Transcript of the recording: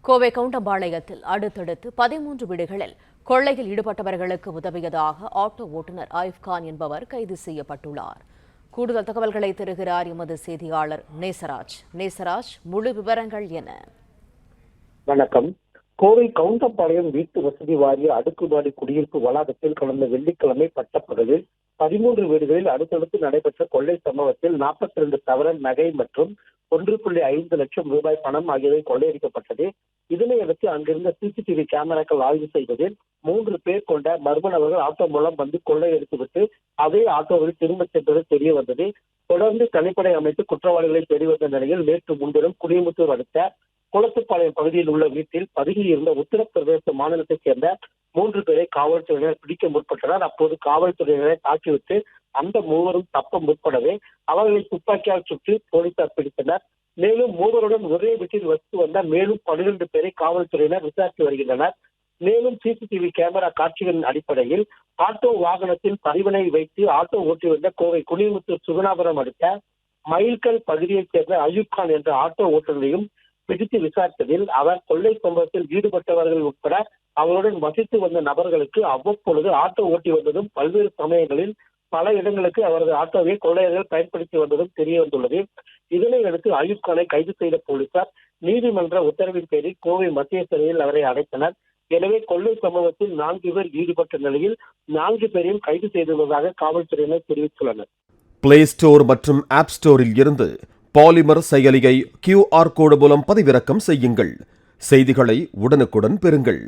கோவை கவுண்டம்பாளையத்தில் அடுத்தடுத்து 13 வீடுகளில் கொள்ளையில் ஈடுபட்டவர்களுக்கு உதவியதாக ஆட்டோ ஓட்டுநர் ஆயிப்கான் என்பவர் கைது செய்யப்பட்டுள்ளார். கூடுதல் தகவல்களை தருகிறார் எமது செய்தியாளர் நேசராஜ். முழு விவரங்கள் என்ன? வணக்கம். கோவை கவுண்டம்பாளையம் வீட்டு வசதி வாரிய அடுக்குமாடி குடியிருப்பு வளாகத்தில் கடந்த வெள்ளிக்கிழமை பட்டப்பகலில் 13 வீடுகளில் அடுத்தடுத்து நடைபெற்ற கொள்ளை சம்பவத்தில் 42 சவரன் நகை மற்றும் 1.5 லட்சம் ரூபாய் பணம் ஆகியவை கொள்ளையடிக்கப்பட்டது. இதனையடுத்து அங்கிருந்த சிசிடிவி கேமராக்கள் ஆய்வு செய்ததில் 3 பேர் கொண்ட மர்ம நபர்கள் ஆட்டோ மூலம் வந்து கொள்ளையடித்துவிட்டு அதே ஆட்டோவில் திரும்ப சென்றது தெரிய வந்தது. தொடர்ந்து தனிப்படை அமைத்து குற்றவாளிகளை தேடி வந்த நிலையில் நேற்று முன்தினம் குடிமுத்தூர் அடுத்த குளத்துப்பாளையம் பகுதியில் உள்ள வீட்டில் பதுங்கியிருந்த உத்தரப்பிரதேச மாநிலத்தைச் சேர்ந்த 3 பேரை காவல்துறையினர் பிடிக்க முற்பட்டனர். அப்போது காவல்துறையினரை தாக்கிவிட்டு அந்த மூவரும் தப்ப முற்படவே அவர்களை துப்பாக்கியால் சுற்றி போலீசார் பிடித்தனர். மேலும் மூவருடன் ஒரே வீட்டில் வசித்து வந்த மேலும் 12 பேரை காவல்துறையினர் விசாரித்து வருகின்றனர். மேலும் சிசிடிவி கேமரா காட்சிகளின் அடிப்படையில் ஆட்டோ வாகனத்தில் பதிவினை வைத்து ஆட்டோ ஓட்டி வந்த கோவை குடிமுத்தூர் சுகுணாபுரம் அடுத்த மயில்கல் பகுதியைச் சேர்ந்த அயூப்கான் என்ற ஆட்டோ ஓட்டுநரையும் பிடித்து விசாரித்ததில் அவர் கொள்ளை சம்பவத்தில் ஈடுபட்டவர்கள் உட்பட அவருடன் வசித்து வந்த நபர்களுக்கு அவ்வப்பொழுது ஆட்டோ ஓட்டி வந்ததும் பல்வேறு சமயங்களில் பல இடங்களுக்கு அவரது ஆட்டோவை கொள்ளையர்கள் பயன்படுத்தி வந்ததும் தெரிய வந்துள்ளது. இதனையடுத்து அயூப்கானை கைது செய்த போலீசார் நீதிமன்ற உத்தரவின் பேரில் கோவை மத்திய சிறையில் அவரை அடைத்தனர். எனவே கொள்ளை சம்பவத்தில் 4 பேர் ஈடுபட்ட நிலையில் 4 பேரையும் கைது செய்துள்ளதாக காவல்துறையினர் தெரிவித்துள்ளனர். பிளே ஸ்டோர் மற்றும் ஆப் ஸ்டோரில் இருந்து பாலிமர் செயலியை QR கோடு மூலம் பதிவிறக்கம் செய்யுங்கள். செய்திகளை உடனுக்குடன் பெறுங்கள்.